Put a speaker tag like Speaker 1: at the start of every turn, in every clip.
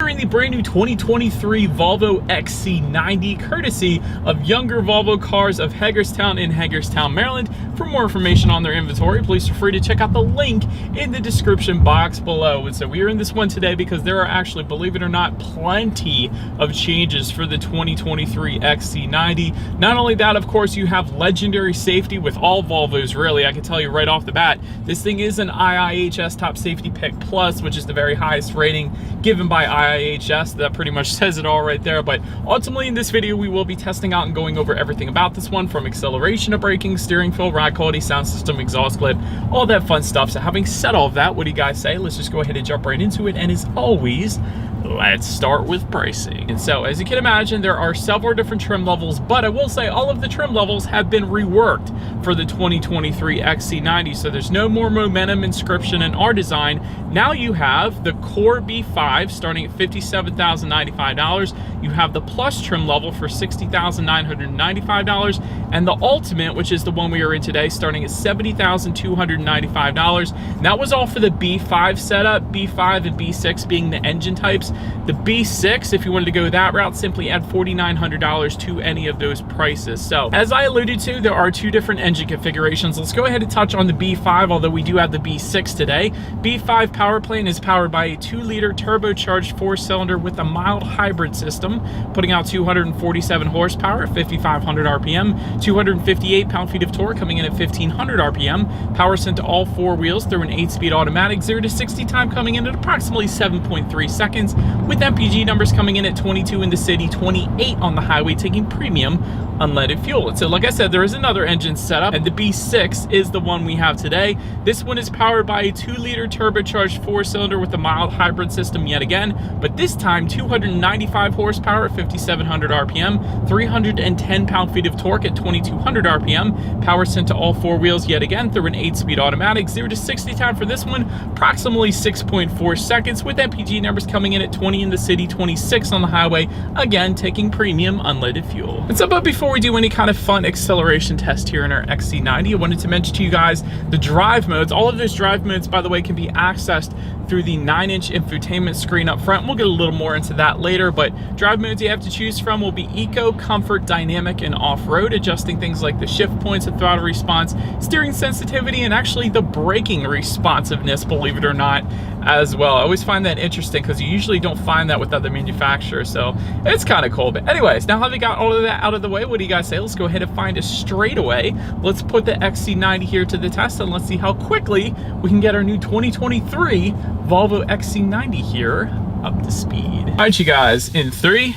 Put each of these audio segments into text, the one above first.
Speaker 1: featuring the brand new 2023 Volvo XC90, courtesy of Younger Volvo Cars of Hagerstown in Hagerstown, Maryland. For more information on their inventory, please feel free to check out the link in the description box below. And so we are in this one today because there are actually, believe it or not, plenty of changes for the 2023 XC90. Not only that, of course, you have legendary safety with all Volvos, really. I can tell you right off the bat, this thing is an IIHS Top Safety Pick Plus, which is the very highest rating given by IIHS. That pretty much says it all right there. But ultimately in this video, we will be testing out and going over everything about this one, from acceleration to braking, steering feel, ride quality, sound system, exhaust clip, all that fun stuff. So having said all of that, what do you guys say? Let's just go ahead and jump right into it. And as always, let's start with pricing. And so, as you can imagine, there are several different trim levels, but I will say all of the trim levels have been reworked for the 2023 XC90. So there's no more momentum, inscription, and R design. Now you have the Core B5 starting at $57,095. You have the Plus trim level for $60,995, and the Ultimate, which is the one we are in today, starting at $70,295. And that was all for the B5 setup, B5 and B6 being the engine types. The B6, if you wanted to go that route, simply add $4,900 to any of those prices. So as I alluded to, there are two different engine configurations. Let's go ahead and touch on the B5, although we do have the B6 today. B5 power plant is powered by a 2-liter turbocharged 4-cylinder with a mild hybrid system, putting out 247 horsepower at 5,500 RPM, 258 pound-feet of torque coming in at 1,500 RPM, power sent to all 4 wheels through an 8-speed automatic, 0 to 60 time coming in at approximately 7.3 seconds, with MPG numbers coming in at 22 in the city, 28 on the highway, taking premium unleaded fuel. And so, like I said, there is another engine setup, and the B6 is the one we have today. This one is powered by a 2-liter turbocharged 4-cylinder with a mild hybrid system yet again, but this time 295 horsepower at 5,700 RPM, 310 pound-feet of torque at 2,200 RPM, power sent to all 4 wheels yet again through an 8-speed automatic, 0 to 60 time for this one, approximately 6.4 seconds, with MPG numbers coming in at 20 in the city, 26 on the highway, again taking premium unleaded fuel. And so, but before we do any kind of fun acceleration test here in our XC90, I wanted to mention to you guys the drive modes. All of those drive modes, by the way, can be accessed through the 9-inch infotainment screen up front. We'll get a little more into that later, but drive modes you have to choose from will be Eco, Comfort, Dynamic, and Off-Road, adjusting things like the shift points, the throttle response, steering sensitivity, and actually the braking responsiveness, believe it or not, as well. I always find that interesting because you usually don't find that with other manufacturers, so it's kind of cool. But anyways, now having got all of that out of the way, what do you guys say? Let's go ahead and find a straightaway. Let's put the XC90 here to the test, and let's see how quickly we can get our new 2023 Volvo XC90 here up to speed. All right, you guys, in 3,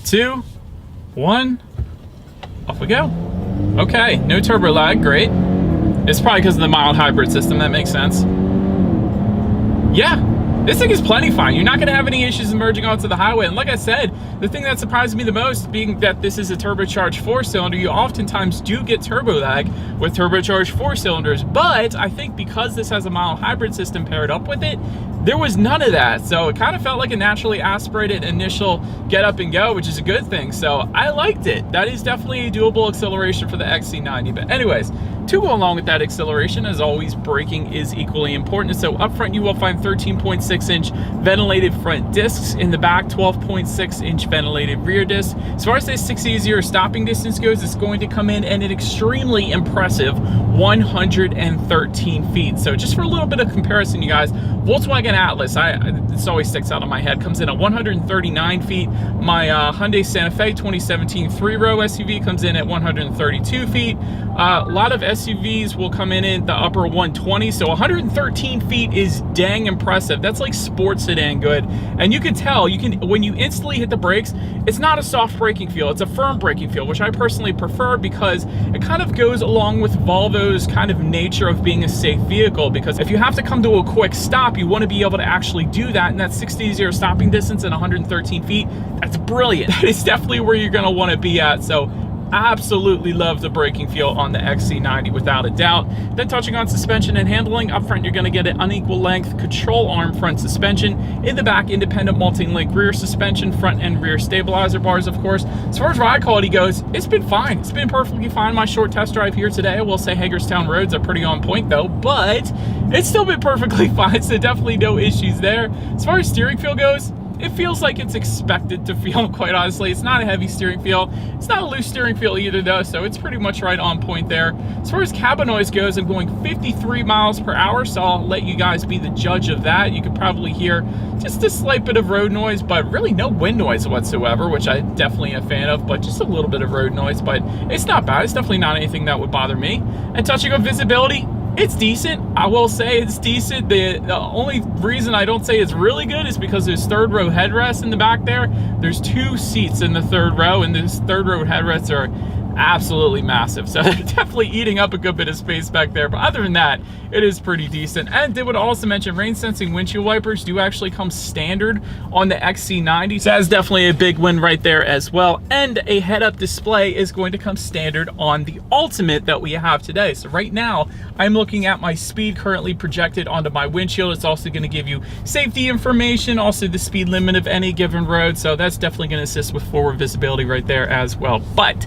Speaker 1: 2, 1, off we go. Okay, no turbo lag, great. It's probably because of the mild hybrid system, that makes sense. Yeah, this thing is plenty fine. You're not going to have any issues merging onto the highway. And like I said, the thing that surprised me the most, being that this is a turbocharged 4-cylinder, you oftentimes do get turbo lag with turbocharged 4-cylinders. But I think because this has a mild hybrid system paired up with it, there was none of that. So it kind of felt like a naturally aspirated initial get up and go, which is a good thing. So I liked it. That is definitely a doable acceleration for the XC90. But anyways, to go along with that acceleration, as always, braking is equally important. So up front, you will find 13.6-inch ventilated front discs. In the back, 12.6-inch ventilated rear discs. As far as this 6E0 stopping distance goes, it's going to come in at an extremely impressive 113 feet. So just for a little bit of comparison, you guys, Volkswagen Atlas, this always sticks out of my head, comes in at 139 feet. My Hyundai Santa Fe 2017 3-row SUV comes in at 132 feet. A lot of SUVs will come in the upper 120, so 113 feet is dang impressive. That's like sports sedan good. And you can tell, when you instantly hit the brakes, it's not a soft braking feel, it's a firm braking feel, which I personally prefer because it kind of goes along with Volvo's kind of nature of being a safe vehicle. Because if you have to come to a quick stop, you want to be able to actually do that, and that 6E0 stopping distance at 113 feet, that's brilliant. That is definitely where you're going to want to be at. So absolutely love the braking feel on the XC90 without a doubt. Then touching on suspension and handling, up front you're going to get an unequal length control arm front suspension. In the back, independent multi-link rear suspension, front and rear stabilizer bars, of course. As far as ride quality goes, it's been fine. It's been perfectly fine. My short test drive here today, I will say Hagerstown roads are pretty on point though, but it's still been perfectly fine, so definitely no issues there. As far as steering feel goes, it feels like it's expected to feel, quite honestly. It's not a heavy steering feel. It's not a loose steering feel either though, so it's pretty much right on point there. As far as cabin noise goes, I'm going 53 miles per hour, so I'll let you guys be the judge of that. You could probably hear just a slight bit of road noise, but really no wind noise whatsoever, which I definitely am a fan of, but just a little bit of road noise, but it's not bad. It's definitely not anything that would bother me. And touching on visibility, it's decent. I will say it's decent. The only reason I don't say it's really good is because there's third row headrests in the back there. There's 2 seats in the third row, and those third row headrests are absolutely massive. So they're definitely eating up a good bit of space back there. But other than that, it is pretty decent. And did would also mention rain sensing windshield wipers do actually come standard on the XC90. So that's definitely a big win right there as well. And a head-up display is going to come standard on the Ultimate that we have today. So right now, I'm looking at my speed currently projected onto my windshield. It's also going to give you safety information, also the speed limit of any given road. So that's definitely going to assist with forward visibility right there as well. But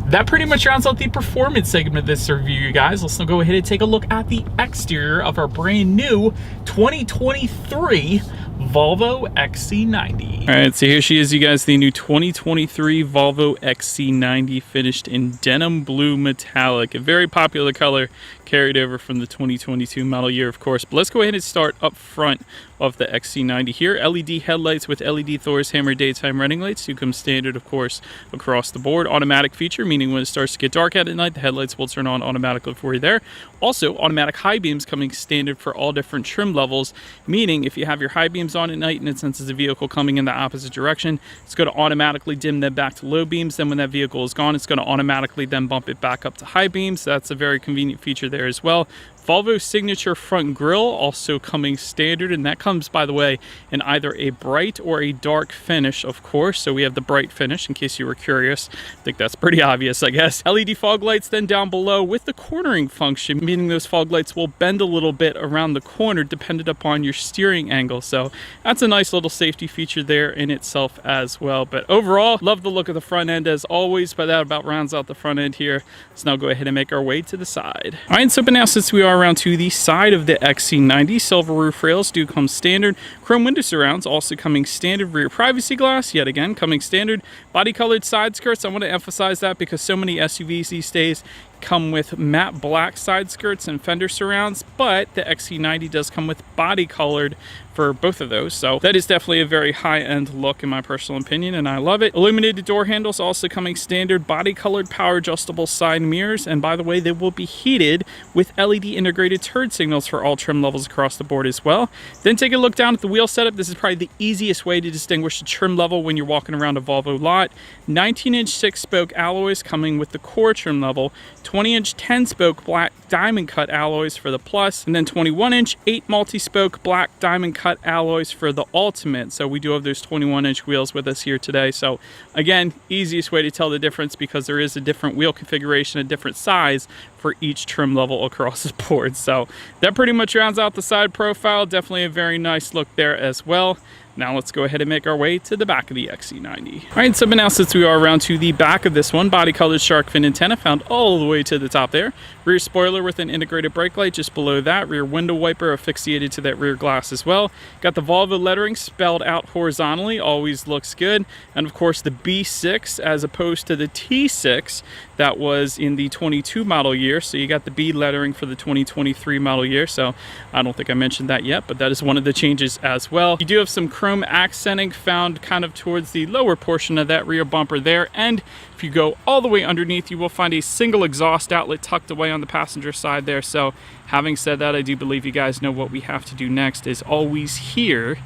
Speaker 1: that pretty much rounds out the performance segment of this review, you guys. Let's now go ahead and take a look at the exterior of our brand new 2023 Volvo XC90. All right, so here she is, you guys, the new 2023 Volvo XC90 finished in denim blue metallic, a very popular color carried over from the 2022 model year, of course. But let's go ahead and start up front of the XC90 here. LED headlights with LED Thor's Hammer daytime running lights do come standard, of course, across the board. Automatic feature, meaning when it starts to get dark out at night, the headlights will turn on automatically for you there. Also, automatic high beams coming standard for all different trim levels, meaning if you have your high beams on at night and it senses a vehicle coming in the opposite direction, it's going to automatically dim them back to low beams. Then when that vehicle is gone, it's going to automatically then bump it back up to high beams. So that's a very convenient feature there as well. Volvo signature front grille also coming standard, and that comes, by the way, in either a bright or a dark finish, of course. So we have the bright finish, in case you were curious. I think that's pretty obvious, I guess. LED fog lights then down below with the cornering function, meaning those fog lights will bend a little bit around the corner dependent upon your steering angle. So that's a nice little safety feature there in itself as well. But overall, love the look of the front end as always, but that about rounds out the front end here. Let's now go ahead and make our way to the side. All right, so but now since we are around to the side of the XC90, silver roof rails do come standard. Chrome window surrounds also coming standard. Rear privacy glass, yet again, coming standard. Body colored side skirts, I want to emphasize that because so many SUVs these days come with matte black side skirts and fender surrounds, but the XC90 does come with body colored for both of those. So that is definitely a very high-end look in my personal opinion, and I love it. Illuminated door handles also coming standard. Body colored power adjustable side mirrors, and by the way, they will be heated with LED integrated turn signals for all trim levels across the board as well. Then take a look down at the wheel setup. This is probably the easiest way to distinguish the trim level when you're walking around a Volvo lot. 19-inch 6-spoke alloys coming with the core trim level, 20-inch 10-spoke black diamond cut alloys for the Plus, and then 21-inch 8 multi-spoke black diamond cut alloys for the Ultimate. So we do have those 21-inch wheels with us here today. So again, easiest way to tell the difference because there is a different wheel configuration, a different size for each trim level across the board. So that pretty much rounds out the side profile. Definitely a very nice look there as well. Now let's go ahead and make our way to the back of the XC90. All right, so but now since we are around to the back of this one, body colored shark fin antenna found all the way to the top there. Rear spoiler with an integrated brake light just below that. Rear window wiper asphyxiated to that rear glass as well. Got the Volvo lettering spelled out horizontally, always looks good. And of course the B6 as opposed to the T6 that was in the 22 model year. So you got the B lettering for the 2023 model year. So I don't think I mentioned that yet, but that is one of the changes as well. You do have some chrome accenting found kind of towards the lower portion of that rear bumper there. And if you go all the way underneath, you will find a single exhaust outlet tucked away on the passenger side there. So having said that, I do believe you guys know what we have to do next is always here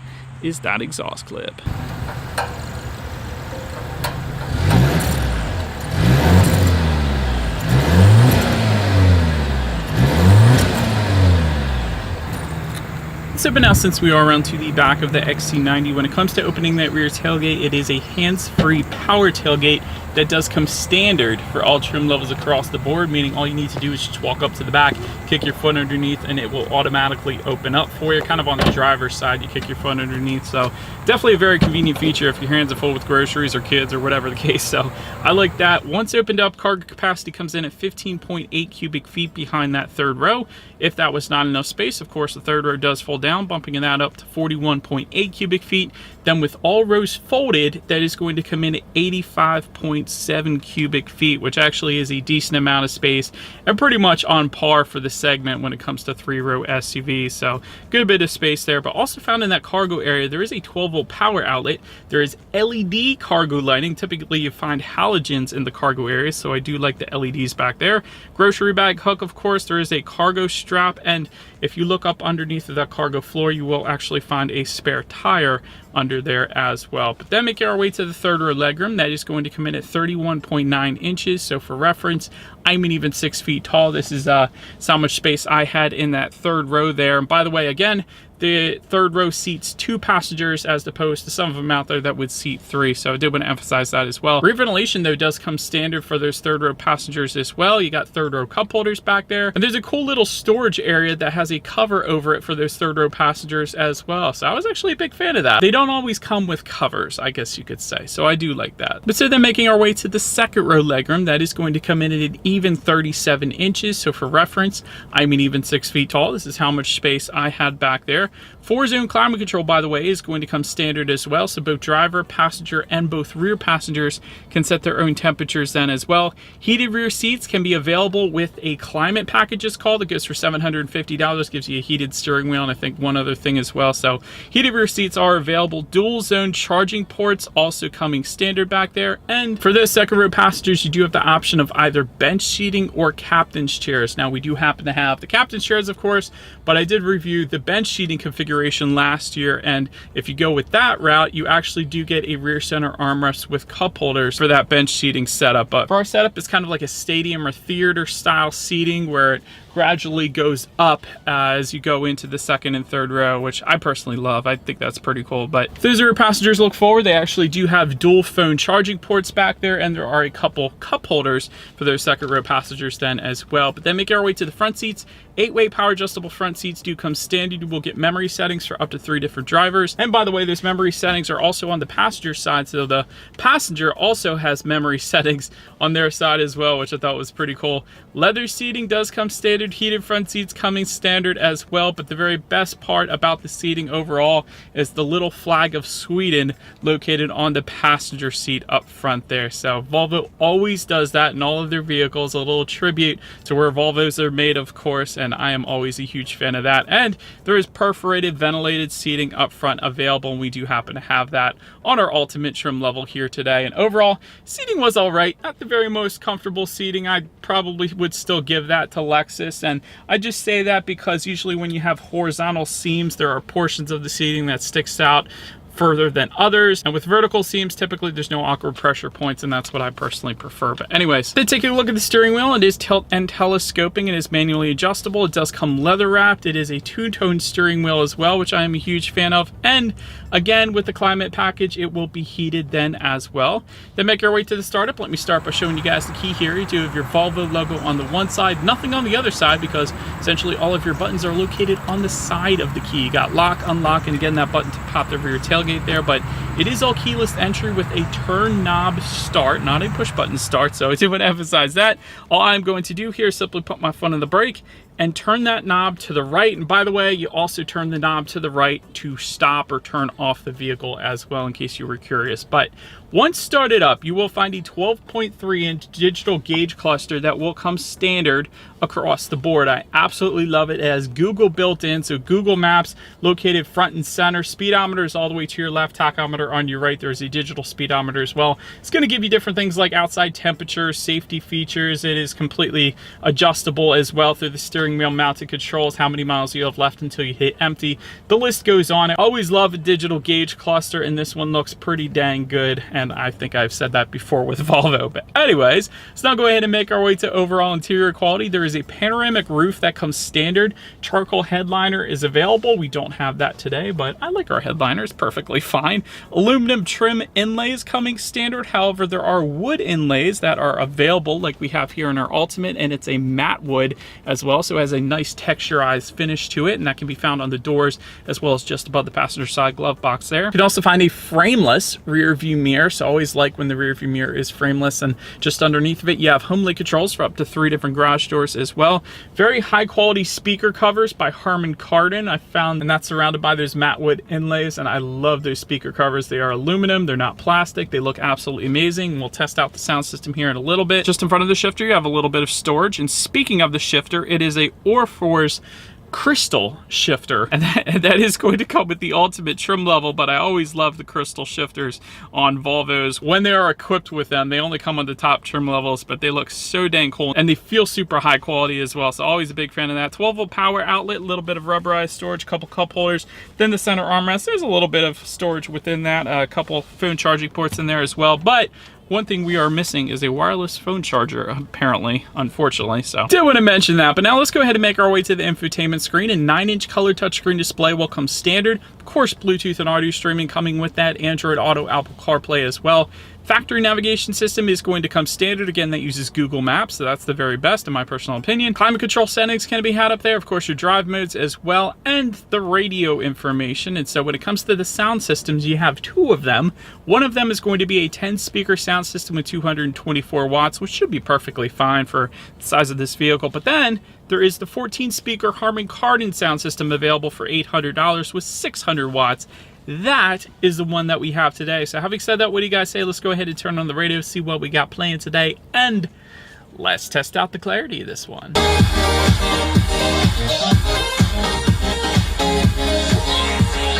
Speaker 1: is that exhaust clip. So but now since we are around to the back of the XC90, when it comes to opening that rear tailgate, it is a hands-free power tailgate that does come standard for all trim levels across the board, meaning all you need to do is just walk up to the back, kick your foot underneath, and it will automatically open up for you. Kind of on the driver's side, you kick your foot underneath. So definitely a very convenient feature if your hands are full with groceries or kids or whatever the case. So I like that. Once opened up, cargo capacity comes in at 15.8 cubic feet behind that third row. If that was not enough space, of course, the third row does fold down, bumping that up to 41.8 cubic feet. Then with all rows folded, that is going to come in at 85.7 cubic feet, which actually is a decent amount of space and pretty much on par for the segment when it comes to 3-row SUVs. So good bit of space there. But also found in that cargo area, there is a 12-volt power outlet. There is LED cargo lighting. Typically you find halogens in the cargo area, so I do like the LEDs back there. Grocery bag hook, of course. There is a cargo strap, and if you look up underneath of that cargo floor, you will actually find a spare tire under there as well. But then making our way to the 3rd row legroom, that is going to come in at 31.9 inches. So for reference, I'm an even 6 feet tall. This is how much space I had in that 3rd row there. And by the way, again, the 3rd row seats 2 passengers as opposed to some of them out there that would seat 3. So I did want to emphasize that as well. Rear ventilation though does come standard for those 3rd row passengers as well. You got 3rd row cup holders back there. And there's a cool little storage area that has a cover over it for those 3rd row passengers as well. So I was actually a big fan of that. They don't always come with covers, I guess you could say. So I do like that. But so then making our way to the 2nd row legroom, that is going to come in at an even 37 inches. So for reference, I'm an even 6 feet tall. This is how much space I had back there. 4-zone climate control, by the way, is going to come standard as well. So both driver, passenger, and both rear passengers can set their own temperatures then as well. Heated rear seats can be available with a climate package, it's called. It goes for $750, gives you a heated steering wheel, and I think one other thing as well. So heated rear seats are available. Dual zone charging ports also coming standard back there. And for those 2nd row passengers, you do have the option of either bench seating or captain's chairs. Now we do happen to have the captain's chairs, of course, but I did review the bench seating configuration last year, and if you go with that route, you actually do get a rear center armrest with cup holders for that bench seating setup. But for our setup, it's kind of like a stadium or theater style seating where it gradually goes up as you go into the 2nd and 3rd row, which I personally love. I think that's pretty cool. But if those rear passengers look forward, they actually do have dual phone charging ports back there, and there are a couple cup holders for those 2nd row passengers then as well. But then making our way to the front seats, 8-way power adjustable front seats do come standard. You will get memory settings for up to 3 different drivers. And by the way, those memory settings are also on the passenger side, so the passenger also has memory settings on their side as well, which I thought was pretty cool. Leather seating does come standard. Heated front seats coming standard as well. But the very best part about the seating overall is the little flag of Sweden located on the passenger seat up front there. So Volvo always does that in all of their vehicles, a little tribute to where Volvos are made, of course, and I am always a huge fan of that. And there is perforated ventilated seating up front available, and we do happen to have that on our ultimate trim level here today. And overall, seating was all right. Not the very most comfortable seating. I probably would still give that to Lexus, and I just say that because usually when you have horizontal seams, there are portions of the seating that sticks out further than others, and with vertical seams, typically there's no awkward pressure points, and that's what I personally prefer. But anyways, to take a look at the steering wheel, it is tilt and telescoping. It is manually adjustable. It does come leather wrapped. It is a 2-tone steering wheel as well, which I am a huge fan of. And again, with the climate package, it will be heated then as well. Then make our way to the startup. Let me start by showing you guys the key here. You do have your Volvo logo on the one side, nothing on the other side, because essentially all of your buttons are located on the side of the key. You got lock, unlock, and again, that button to pop over your tailgate there, but it is all keyless entry with a turn knob start, not a push button start. So I do want to emphasize that. All I'm going to do here is simply put my foot on the brake and turn that knob to the right. And by the way, you also turn the knob to the right to stop or turn off the vehicle as well, in case you were curious. But once started up, you will find a 12.3-inch digital gauge cluster that will come standard across the board. I absolutely love it. It has Google built in, so Google Maps located front and center. Speedometer is all the way to your left, tachometer on your right. There's a digital speedometer as well. It's going to give you different things like outside temperature, safety features. It is completely adjustable as well through the steering wheel mounted controls, how many miles you have left until you hit empty. The list goes on. I always love a digital gauge cluster, and this one looks pretty dang good, and I think I've said that before with Volvo. But anyways, let's now go ahead and make our way to overall interior quality. There is a panoramic roof that comes standard. Charcoal headliner is available. We don't have that today, but I like our headliner. It's perfectly fine. Aluminum trim inlays coming standard. However, there are wood inlays that are available like we have here in our Ultimate, and it's a matte wood as well. So has a nice texturized finish to it, and that can be found on the doors as well as just above the passenger side glove box there. You can also find a frameless rear view mirror, so I always like when the rear view mirror is frameless, and just underneath of it you have HomeLink controls for up to 3 different garage doors as well. Very high quality speaker covers by Harman Kardon I found, and that's surrounded by those matte wood inlays, and I love those speaker covers. They are aluminum, they're not plastic, they look absolutely amazing. We'll test out the sound system here in a little bit. Just in front of the shifter you have a little bit of storage, and speaking of the shifter, it is a Orfor's crystal shifter, and that is going to come with the ultimate trim level, but I always love the crystal shifters on Volvos when they are equipped with them. They only come on the top trim levels, but they look so dang cool and they feel super high quality as well, so always a big fan of that. 12-volt power outlet, a little bit of rubberized storage, couple cup holders, then the center armrest. There's a little bit of storage within that, a couple phone charging ports in there as well, but one thing we are missing is a wireless phone charger, apparently, unfortunately, so did want to mention that. But now let's go ahead and make our way to the infotainment screen. A 9-inch color touchscreen display will come standard. Of course, Bluetooth and audio streaming coming with that, Android Auto, Apple CarPlay as well. Factory navigation system is going to come standard. Again, that uses Google Maps, so that's the very best in my personal opinion. Climate control settings can be had up there. Of course, your drive modes as well, and the radio information. And so when it comes to the sound systems, you have 2 of them. One of them is going to be a 10-speaker sound system with 224 watts, which should be perfectly fine for the size of this vehicle. But then there is the 14-speaker Harman Kardon sound system available for $800 with 600 watts. That is the one that we have today. So having said that, what do you guys say? Let's go ahead and turn on the radio, see what we got playing today, and let's test out the clarity of this one.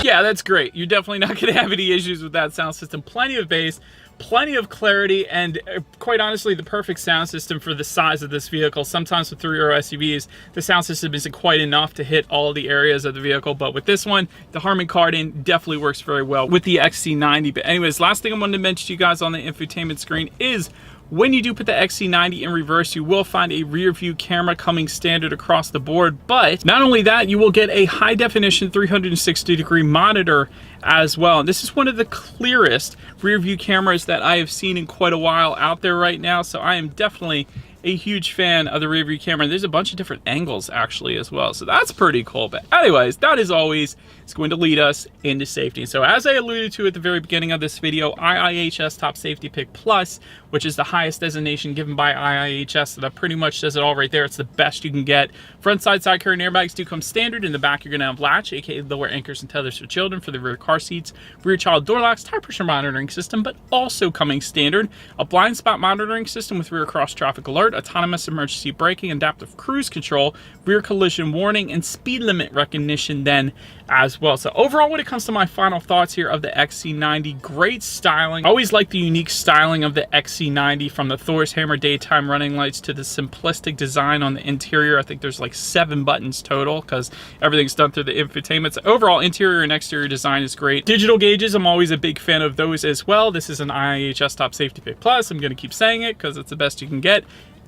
Speaker 1: Yeah, that's great. You're definitely not going to have any issues with that sound system. Plenty of bass, plenty of clarity, and quite honestly, the perfect sound system for the size of this vehicle. Sometimes with 3-row SUVs, the sound system isn't quite enough to hit all the areas of the vehicle, but with this one, the Harman Kardon definitely works very well with the XC90. But anyways, last thing I wanted to mention to you guys on the infotainment screen is when you do put the XC90 in reverse, you will find a rear view camera coming standard across the board. But not only that, you will get a high definition 360-degree monitor as well. And this is one of the clearest rear view cameras that I have seen in quite a while out there right now. So I am definitely a huge fan of the rear view camera. There's a bunch of different angles actually as well, so that's pretty cool. But anyways, that is always is going to lead us into safety. So as I alluded to at the very beginning of this video, IIHS Top Safety Pick Plus, which is the highest designation given by IIHS, so that pretty much says it all right there. It's the best you can get. Front side curtain airbags do come standard. In the back, you're going to have latch, aka lower anchors and tethers for children for the rear car seats, rear child door locks, tire pressure monitoring system, but also coming standard, a blind spot monitoring system with rear cross traffic alert, autonomous emergency braking, adaptive cruise control, rear collision warning, and speed limit recognition then as well. So overall, when it comes to my final thoughts here of the XC90, great styling. I always like the unique styling of the XC90, from the Thor's Hammer daytime running lights to the simplistic design on the interior. I think there's like 7 buttons total because everything's done through the infotainment. So overall, interior and exterior design is great. Digital gauges, I'm always a big fan of those as well. This is an IIHS Top Safety Pick Plus. I'm going to keep saying it because it's the best you can get.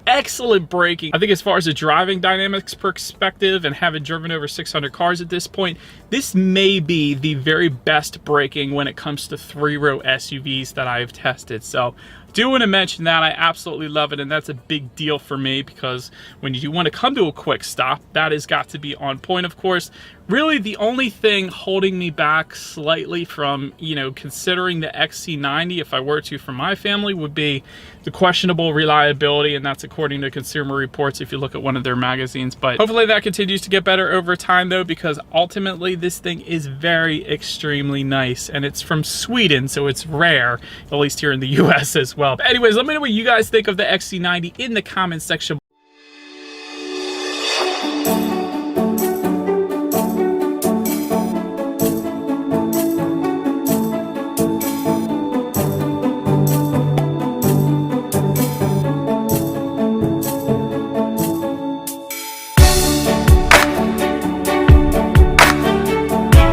Speaker 1: Excellent braking. I think as far as a driving dynamics perspective, and having driven over 600 cars at this point, this may be the very best braking when it comes to 3-row SUVs that I've tested. So do want to mention that. I absolutely love it, and that's a big deal for me because when you do want to come to a quick stop, that has got to be on point. Of course, really the only thing holding me back slightly from, you know, considering the XC90 if I were to for my family would be the questionable reliability, and that's according to Consumer Reports if you look at one of their magazines. But hopefully that continues to get better over time though, because ultimately this thing is very extremely nice, and it's from Sweden, so it's rare, at least here in the US as well. But anyways, let me know what you guys think of the XC90 in the comments section